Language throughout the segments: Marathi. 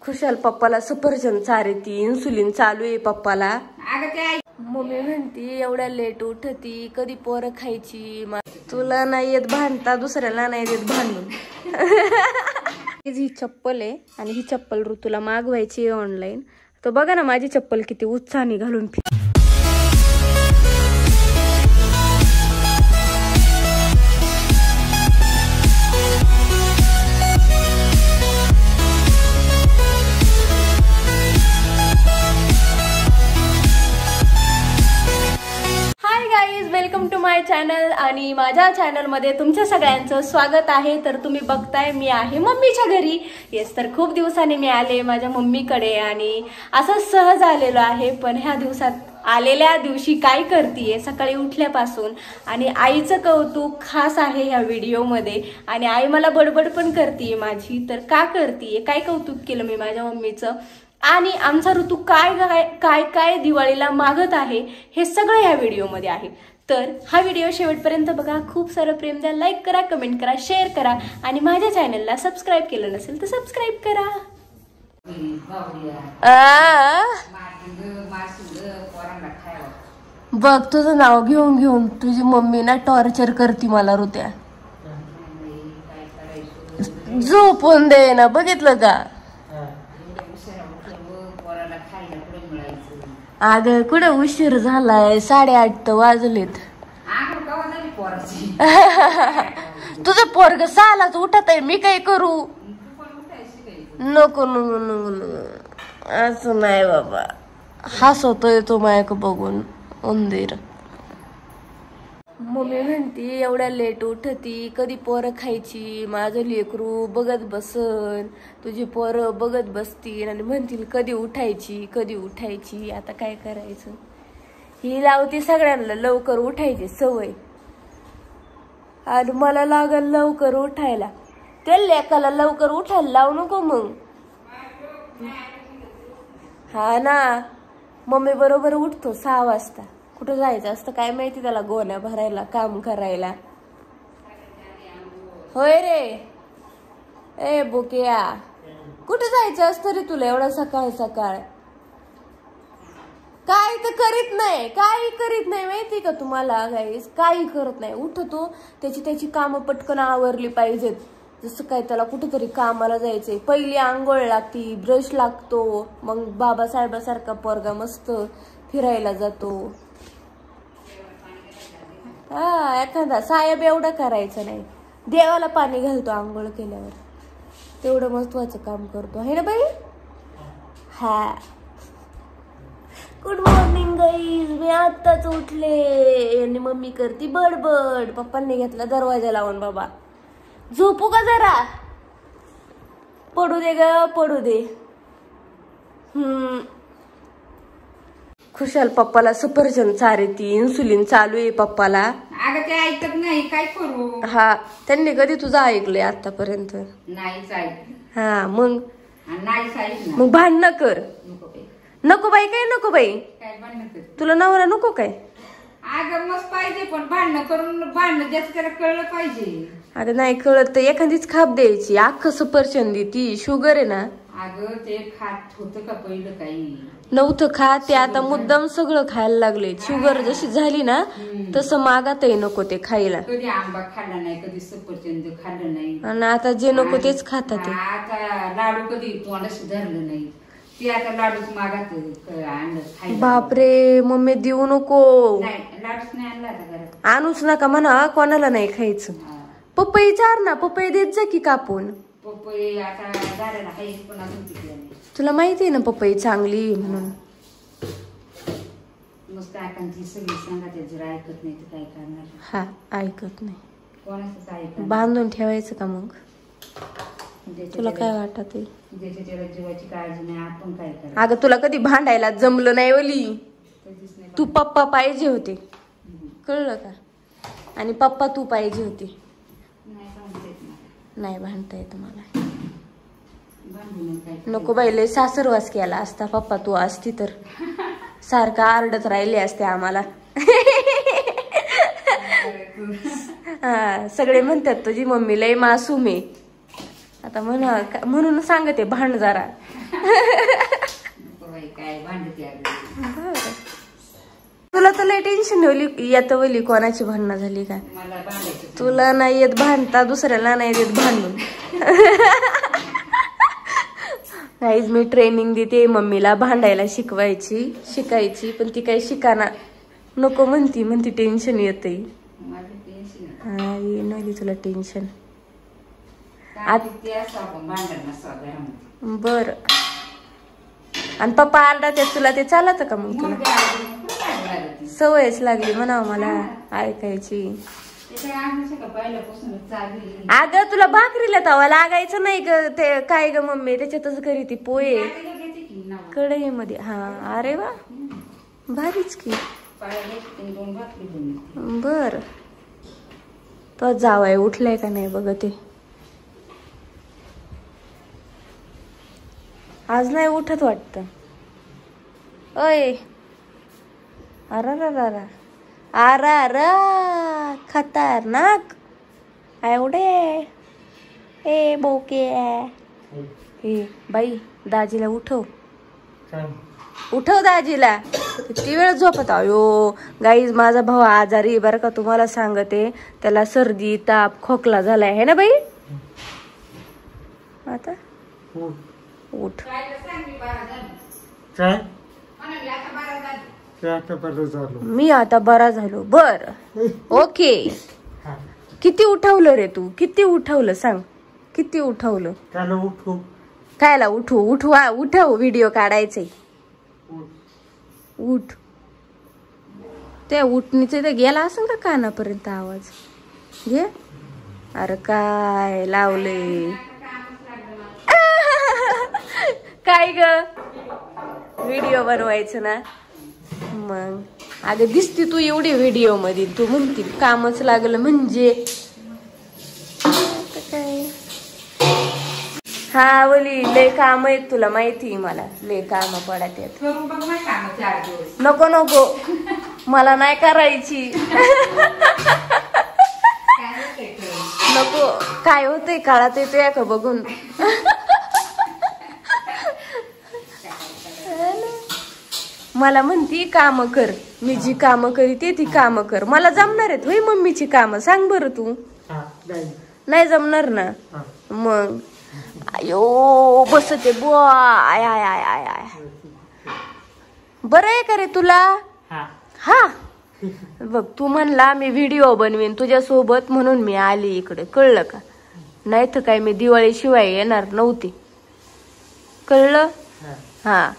खुशाल पप्पाला सफरचंद चारती, इन्सुलिन चालू आहे पप्पाला. मम्मी म्हणती एवढ्या लेट उठती, कधी पोरं खायची. तुला नाही येत भांडता, दुसऱ्याला नाही येत भांडून. ही चप्पल आहे आणि ही चप्पल ऋतूला मागवायची आहे ऑनलाईन. तर बघा ना माझी चप्पल किती उत्साहाने घालून वेलकम टू माय चॅनल. आणि माझ्या चॅनल मध्ये तुमच्या सगळ्यांचं स्वागत आहे. तर तुम्ही बघताय मी आहे मम्मीच्या घरी. येस, तर खूप दिवसांनी मी आले माझ्या मम्मीकडे आणि असं सहज आलेलो आहे. पण ह्या दिवसात आलेल्या दिवशी काय करतीये सकाळी उठल्यापासून, आणि आईचं कौतुक खास आहे ह्या व्हिडिओमध्ये. आणि आई मला बडबड पण करतीये माझी. तर का करतीये, काय कौतुक केलं मी माझ्या मम्मीचं, आणि आमचा ऋतू काय काय काय दिवाळीला मागत आहे हे सगळं ह्या व्हिडिओमध्ये आहे. तर हा व्हिडिओ शेवटपर्यंत बघा. खूप सारं प्रेम द्या, लाईक करा, कमेंट करा, शेअर करा, आणि माझ्या चॅनलला सबस्क्राईब केलं नसेल तर सबस्क्राईब करा. बघ तुझं नाव घेऊन घेऊन तुझी मम्मी ना टॉर्चर करती मला ऋत्या. झोपून दे ना, बघितलं का. अगं कुठे उशीर झालाय, 8:30 तर वाजलेत. तुझं पोरग 6लाच उठत आहे, मी काय करू. नको नको नको, असं नाही बाबा. हसतोय तो मायक बघून उंदीर. मम्मी म्हणती एवढ्या लेट उठती, कधी पोरं खायची. माझं लेकरू बघत बसन, तुझी पोरं बघत बसतील आणि म्हणतील कधी उठायची कधी उठायची. आता काय करायचं, ही लावती सगळ्यांना लवकर उठायची सवय, आणि मला लागल लवकर उठायला. त्या लेकाला लवकर उठायला लावू नको मग. हा ना, मम्मी बरोबर उठतो 6 वाजता. कुठं जायचं असतं काय माहिती त्याला, गोण्या भरायला, काम करायला. होय रे, ए बुकिया, कुठं जायचं असतं रे तुला एवढा सकाळ सकाळ. काही तर करीत नाही, काही करीत नाही माहिती का तुम्हाला गाईस. काही करत नाही. उठतो, त्याची कामं पटकन आवरली पाहिजेत. जसं काय त्याला कुठेतरी कामाला जायचंय. पहिली आंघोळ लागती, ब्रश लागतो, मग बाबासाहेबासारखा पोरगा मस्त फिरायला जातो. हा, एखादा साहेब एवढं करायचं नाही. देवाला पाणी घालतो आंघोळ केल्यावर, तेवढं महत्वाचं काम करतो, है ना बाई. हा, गुड मॉर्निंग गाईज. मी आत्ताच उठले आणि मम्मी करती बडबड. पप्पांनी घेतला दरवाजा लावून. बाबा झोपू का जरा, पडू दे ग पडू दे. खुशाल पप्पाला सफरचंद चारती, इन्सुलिन चालू आहे पप्पाला. अगं ते ऐकत नाही, काय करू. हा, त्यांनी कधी तुझं ऐकलंय आतापर्यंत. नाहीच ऐकत. हा, मग नाहीच ऐकलं. मग भांडणं कर. नको बाई, काय नको बाई. काय भांडणं कर, तुला नवरा नको काय. अगं मस्त पाहिजे, पण भांडणं करून भांडणं जास्त त्याला कळलं पाहिजे. अगं नाही कळत तर एखादीच खाप द्यायची. अख्खं सफरचंदी, ती शुगर आहे ना. अगं ते खात होतं का पहिलं काही नव्हतं खात, ते आता मुद्दाम सगळं खायला लागले. शुगर जशी झाली ना तसं मागातही नको ते खायला. कधी आंबा खाल्ला नाही, कधी सफरचंद खाल्लं नाही, आणि आता जे नको तेच खातात. आता लाडू कधी तोंडाशी धरलं नाही, ती आता लाडूच मागात आणलं. बापरे मम्मी, देऊ नको. लाडूच नाही आणला आता घरात. आणूच नका म्हणा, कोणाला नाही खायचं. पपई चार ना, पपई देत जा की कापून. पपई आता झाडाला आहे, पण अजून पिकलं नाही. तुला माहिती आहे ना पपई चांगली म्हणून. मस्त एखादी सगळी सांगा, ते जर ऐकत नाही तर काय करणार. हा, ऐकत नाही. कोणाचंच ऐकत. बांधून ठेवायचं का मग. तुला काय वाटत आहे. ज्याच्या त्याला जीवाची काळजी नाही, आपण काय करायचं. अगं तुला कधी भांडायला जमलं नाही ओली. तू पप्पा पाहिजे होते, कळलं का. आणि पप्पा तू पाहिजे होते. नाही भांडता येत मला. नको बाई, लय सासरवास केला असता पप्पा तू असती तर. सारखा आरडत राहिले असते आम्हाला. हा, सगळे म्हणतात तुझी मम्मी लय मासूम आहे. आता म्हणून सांगते भांड जरा. बाई, काय भांडते अगं. बरं. तुला तर लय टेन्शन येत वली कोणाची भांडणं झाली काय. मला भांडायचं तुला नाही येत भांडता, दुसऱ्याला नाही येत भांडून. नाहीच मी ट्रेनिंग देते मम्मीला भांडायला शिकायची पण ती काही शिकाना. नको म्हणती टेन्शन येते. माझं टेन्शन हा ये नाही तुला टेन्शन. ते असं आपण भांडण नसतं घरामध्ये. बर. आणि पप्पा आरडा ते तुला ते चालत का मग तुला? मग ते आधी कुठं काय लागत नाही. सवयच लागली म्हणावं मला ऐकायची. ते काय आम्ही सगळं पहिल्यापासूनच चालू आहे. अगं तुला भाकरीला तवा लागायचं नाही ग. ते काय ग मम्मी त्याच्यातच करी ती पोहे आईला घेते की नाव. कढईमध्ये. हा अरे वा भारीच की. पायाला एक 2 भाकरी बनवते. बर. तो जावाय उठलाय का नाही बघ ते. आज नाही उठत वाटत. अय अरा खतरनाक एवढे. ए बोके हे बाई दाजीला उठव दाजीला. किती वेळ झोपत. अयो गाईज माझा भाऊ आजारी बरं का तुम्हाला सांगते. त्याला सर्दी ताप खोकला झालाय है ना बाई. आता उठ. मी आता बरा झालो. बर ओके. किती उठवलं रे तू? किती उठवलं सांग. किती उठवलं? कायला उठव व्हिडिओ काढायचे. उठ. त्या उठणीचे ते गेला असेल का कानापर्यंत आवाज. घे. अरे काय लावले काय ग. व्हिडिओ बनवायचं ना मग. अगं दिसती तू एवढी व्हिडिओ मध्ये. तू म्हणती कामच लागलं म्हणजे काय. हा वली लय काम आहेत तुला माहिती. मला लय काम पडत आहेत. करून बघ ना कामं 4 दिवस. नको मला नाही करायची. काय होतंय करून? नको. काय होतंय काळात येतोय का बघून. मला म्हणती काम कर. मी जी काम करीते ती काम कर. मला जमणार आहेत होय मम्मीची काम. सांग बरं तू. नाही जमणार ना मग. अयो बसते I I I I I. बरं आहे का रे तुला? हा बघ तू म्हणला मी व्हिडिओ बनवीन तुझ्या सोबत म्हणून मी आली इकडे. कळलं का? नाही तर काय मी दिवाळी शिवाय येणार नव्हती. कळलं? हा.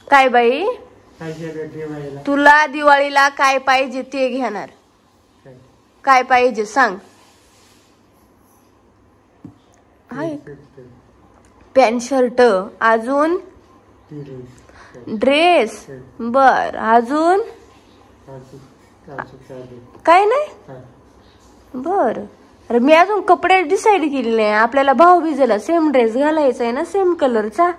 काय बाई तुला दिवाळीला काय पाहिजे ते घेणार. काय पाहिजे सांग. पॅन्ट शर्ट अजून ड्रेस. बर अजून काय नाही. बर. अरे मी अजून कपडे डिसाईड केले नाही. आपल्याला भाऊबीजेला सेम ड्रेस घालायचा आहे ना सेम कलरचा.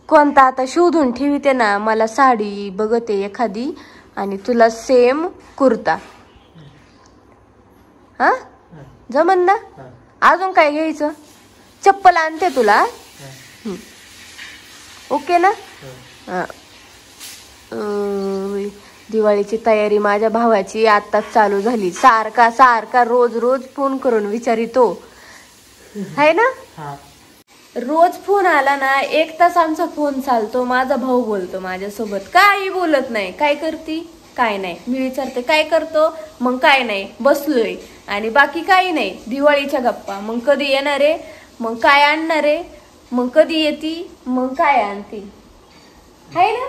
कोणता आता शोधून ठेवते ना. मला साडी बघते एखादी आणि तुला सेम कुर्ता. हा जमन ना. अजून काय घ्यायचं? चप्पल आणते तुला. ओके ना. दिवाळीची तयारी माझ्या भावाची आत्ताच चालू झाली. सारखा रोज फोन करून विचारितो है ना. रोज फोन आला ना 1 तास आमचा फोन चालतो. माझा भाऊ बोलतो माझ्यासोबत. काही बोलत नाही. काय करती काय नाही. मी विचारते काय करतो मग काय नाही बसलोय. आणि बाकी काही नाही. दिवाळीच्या गप्पा. मग कधी येणार आहे मग काय आणणार आहे मग कधी येती मग काय आणती है ना.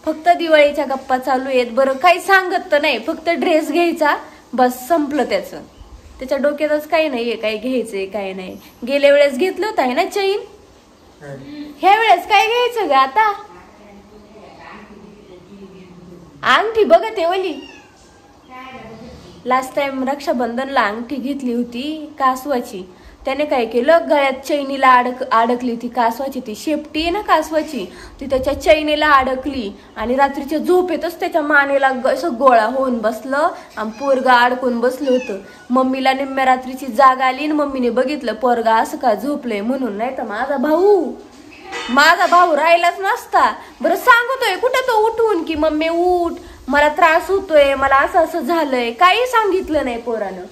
फक्त दिवाळीच्या गप्पा चालू आहेत. बरं काही सांगत तर नाही. फक्त ड्रेस घ्यायचा बस संपलं त्याचं. त्याच्या डोक्यातच काही नाहीये काय घ्यायचंय काय नाही. गेल्या वेळेस घेतलं होतं आहे ना चैन. ह्या वेळेस काय घ्यायचं ग आता. अंगठी बघते ओली. लास्ट टाइम रक्षाबंधनला अंगठी घेतली होती कासवाची. त्याने काय केलं, गळ्यात चैनीला अडकली ती कासवाची, ती शेपटी आहे ना कासवाची, ती त्याच्या चैनीला अडकली आणि रात्रीच्या झोपेतच त्याच्या मानेला असं गोळा होऊन बसलं आणि पोरगा अडकून बसलं होतं. मम्मीला निम्म्या रात्रीची जाग आली आणि मम्मीने बघितलं पोरगा असं का झोपलंय म्हणून, नाही तर माझा भाऊ राहिलाच नसता. बरं सांगतोय कुठं तो उठून की मम्मी उठ, मला त्रास होतोय, मला असं असं झालंय, काही सांगितलं नाही पोरानं.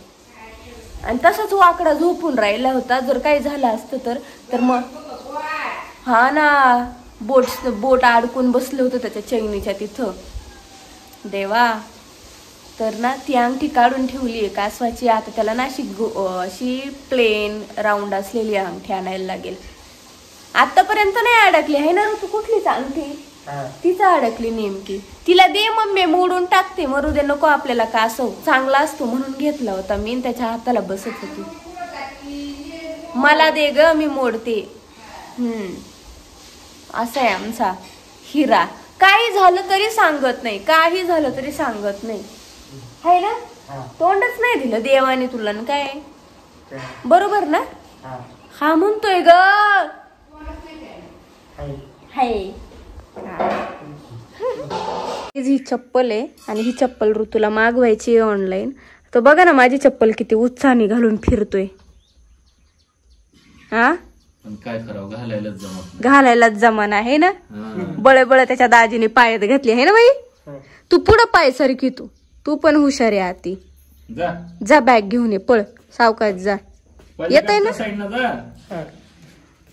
आणि तसाच वाकडा झोपून राहिला होता. जर काही झालं असतं तर मग हा ना, बोट अडकून बसलं होतं त्याच्या चैनीच्या तिथं. देवा. तर ना ती अंगठी काढून ठेवली आहे कासवाची. आता त्याला ना अशी प्लेन राऊंड असलेली अंगठी आणायला लागेल. आतापर्यंत नाही अडकली आहे ना तू कुठलीच अंगठी, तिचा अडकली नेमकी. तिला दे मम्मी, मोडून टाकते, मरू दे, नको आपल्याला कासव, चांगला असतो म्हणून घेतला होता मी, त्याच्या हाताला बसत होती. मला दे ग, मी मोडते. असा आहे आमचा हिरा. काही झालं तरी सांगत नाही, काही झालं तरी सांगत नाही, आहे ना. तोंडच नाही दिलं देवाने तुला ना, काय बरोबर ना. हा म्हणतोय ग. ही चप्पल आहे आणि ही चप्पल ऋतूला मागवायची आहे ऑनलाईन. तो बघा ना माझी चप्पल किती उत्साहाने घालून फिरतोय. हा काय करावं, घालायलाच जमान आहे ना. बळ त्याच्या दाजीने पायात घातली आहे ना बाई. तू पुढं पाय सारखी, तू पण हुशार आहे आती. जा बॅग घेऊन ये, पळ सावकाश जा. येत आहे ना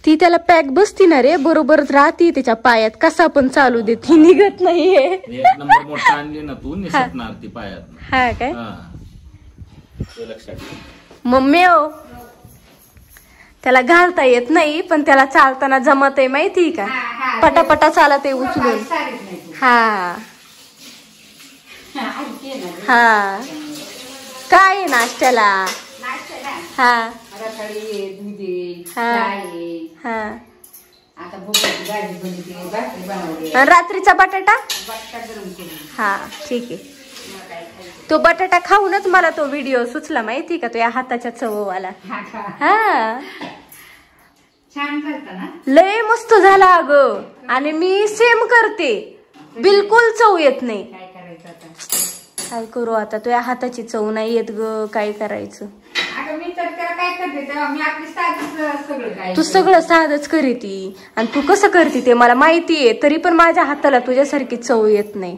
ती, त्याला पॅक बसती ना रे, बरोबर राहती त्याच्या पायात. कसा पण चालू दे, ती निघत नाहीये. हा काय मम्मी हो, त्याला घालता येत नाही पण त्याला चालताना जमत आहे माहिती का. पटापटा चालत आहे उचलून. हा हा. काय नाश्त्याला. हा रात्रीचा बटाटा. हा ठीक आहे. तो बटाटा खाऊनच मला तो व्हिडिओ सुचला माहिती का, तो या हाताच्या चववाला. हा लय मस्त झाला अगं. आणि मी सेम करते, बिलकुल चव येत नाही. काय करू आता, तो या हाताची चव नाही येत ग, काय करायचं. तू सगळं साधच करीती आणि तू कसं करते ते मला माहितीये, तरी पण माझ्या हाताला तुझ्यासारखी चव येत नाही.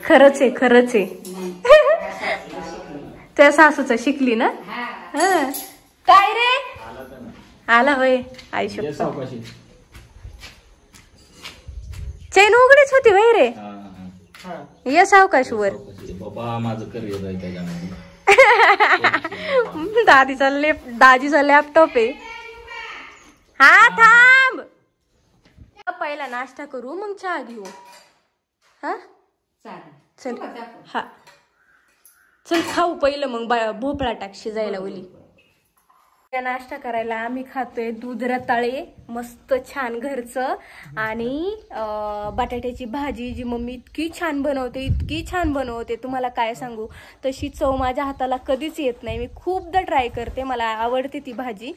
खरंच आहे, खरंच आहे. त्या सासूचं शिकली ना. काय रे आला होय. आयुष्य चैन उघडीच होती वय रे. ये सावकाश वर. दाजीचा लॅपटॉप आहे. हा थांब, पहिला नाश्ता करू मग चहा घेऊ. हा चल. हा चल खाऊ पहिलं, मग भोपळा टाक शिजायला ओली. नाश्ता करायला आम्ही खातोय दूध रताळे, मस्त छान घरचं, आणि बटाट्याची भाजी जी मम्मी इतकी छान बनवते, इतकी छान बनवते, तुम्हाला काय सांगू. तशी चव माझ्या हाताला कधीच येत नाही. मी खूपदा ट्राय करते, मला आवडते ती भाजी.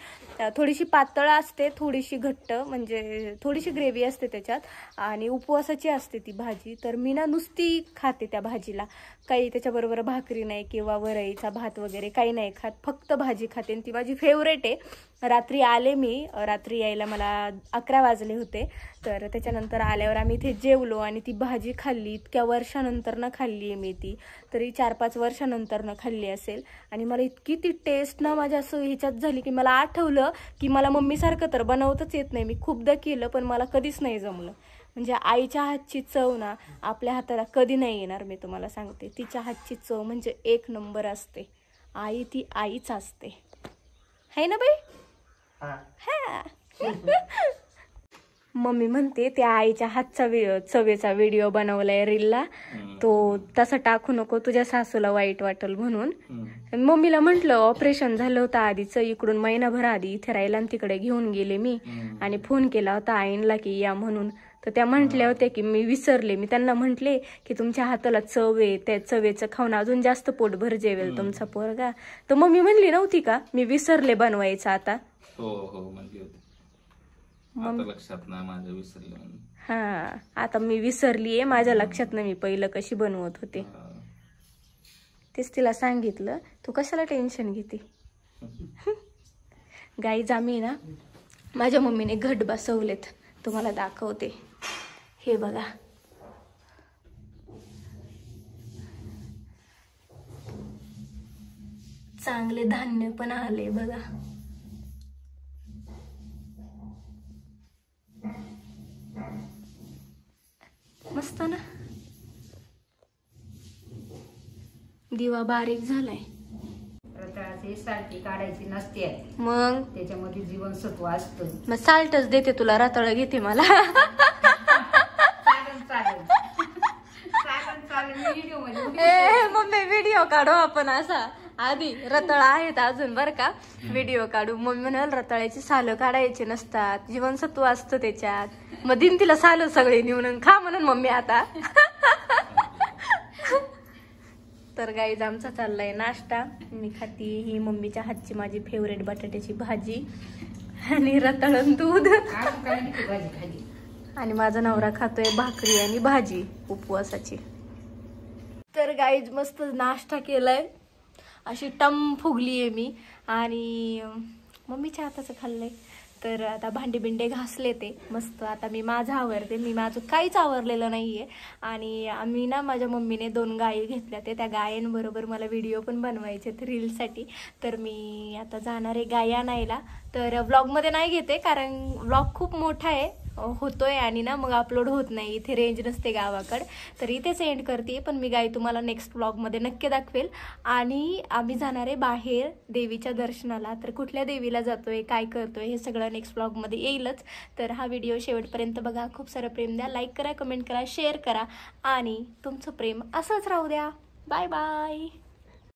थोडीशी पातळ असते, थोडीशी घट्ट, म्हणजे थोडीशी ग्रेव्ही असते त्याच्यात, आणि उपवासाची असते ती भाजी. तर मी ना नुसती खाते त्या भाजीला, काही त्याच्याबरोबर भाकरी नाही किंवा वरईचा भात वगैरे काही नाही खात, फक्त भाजी खाते. आणि ती माझी फेवरेट आहे. रात्री आले मी, रात्री यायला मला 11 वाजले होते. तर त्याच्यानंतर आल्यावर आम्ही इथे जेवलो आणि ती भाजी खाल्ली. इतक्या वर्षानंतर ना खाल्ली आहे मी ती, तरी 4-5 वर्षानंतर ना खाल्ली असेल. आणि मला इतकी ती टेस्ट ना माझ्या असं ह्याच्यात झाली की मला आठवलं की मला मम्मीसारखं तर बनवतच येत नाही. मी खूपदा केलं पण मला कधीच नाही जमलं. म्हणजे आईच्या हातची चव ना आपल्या हाताला कधी नाही येणार. मी तुम्हाला सांगते, तिच्या हातची चव म्हणजे 1 नंबर असते. आई ती आईच असते, है ना बाई. हा मम्मी म्हणते त्या आईच्या हातचा चवेचा व्हिडिओ बनवलाय रीलला, तो तसा टाकू नको, तुझ्या सासूला वाईट वाटेल म्हणून. मम्मीला म्हटलं ऑपरेशन झालं होतं आधीचं, इकडून महिनाभर आधी इथे राहिला आणि तिकडे घेऊन गेले मी, आणि फोन केला होता आईनला की या म्हणून. तर त्या म्हटल्या होत्या की मी विसरले. मी त्यांना म्हटले की तुमच्या हाताला चव आहे, त्या चवेचं खाऊन अजून जास्त पोटभर जेवेल तुमचा पोरगा. तर मम्मी म्हणली नव्हती का मी विसरले बनवायचं आता. हो हो म्हणली होती. आता लक्षात नाही माझ्या विसरले म्हणून. हा आता मी विसरलीये, माझ्या लक्षात नाही मी पहिलं कशी बनवत होते. तेच तिला सांगितलं. तू कशाला टेन्शन घेते. गाईज आम्ही ना माझ्या मम्मीने घट बसवलेत, तुम्हाला दाखवते. हे बघा चांगले धान्य पण आले बघा. मस्त ना. दिवा बारीक झालाय. रताळाची सालटी काढायची नसते, मग त्याच्यामध्ये जीवनसत्व असतं. मग साल्टच देते तुला, रताळ घेते मला. मम्मी व्हिडिओ काढू आपण असा. आधी रताळ आहेत अजून बर का, व्हिडिओ काढू. मम्मी म्हणाल रताळ्याची सालं काढायची नसतात, जीवनसत्व असतं त्याच्यात. मग दिन तिला सालं सगळे निवडून खा म्हणून मम्मी आता. तर गाईज आमचा चाललाय नाश्ता. मी खाती ही मम्मीच्या हातची माझी फेवरेट बटाट्याची भाजी आणि रताळण दूध. आणि माझा नवरा खातोय भाकरी आणि भाजी उपवासाची. तर गाईज मस्त नाश्ता केलाय, अशी टम फुगलीये मी. आणि मम्मीच्या हाताचं खाल्लंय. तर आता भांडी बिंडे घासले ते मस्त. आता मी माझं आवरते. मी माझं काहीच आवरलेलं नाहीये. आणि आम्ही ना माझ्या मम्मीने 2 गायी घेतल्या ते, त्या गायांबरोबर मला व्हिडिओ पण बनवायचे रीलसाठी. तर मी आता जाणार आहे गाय आणायला. तर व्लॉगमध्ये नाही घेते कारण व्लॉग खूप मोठा आहे होतोय आणि ना मग अपलोड होत नाही, इथे रेंज नसते गावाकडे. तर इथेच एंड करते. पण मी गाय तुम्हाला नेक्स्ट व्लॉगमध्ये नक्की दाखवेल. आणि आम्ही जाणार आहे बाहेर देवीच्या दर्शनाला. तर कुठल्या देवीला जातोय, काय करतोय, हे सगळं नेक्स्ट व्लॉगमध्ये येईलच. तर हा व्हिडिओ शेवटपर्यंत बघा. खूप सारं प्रेम द्या, लाईक करा, कमेंट करा, शेअर करा आणि तुमचं प्रेम असंच राहू द्या. Bye bye.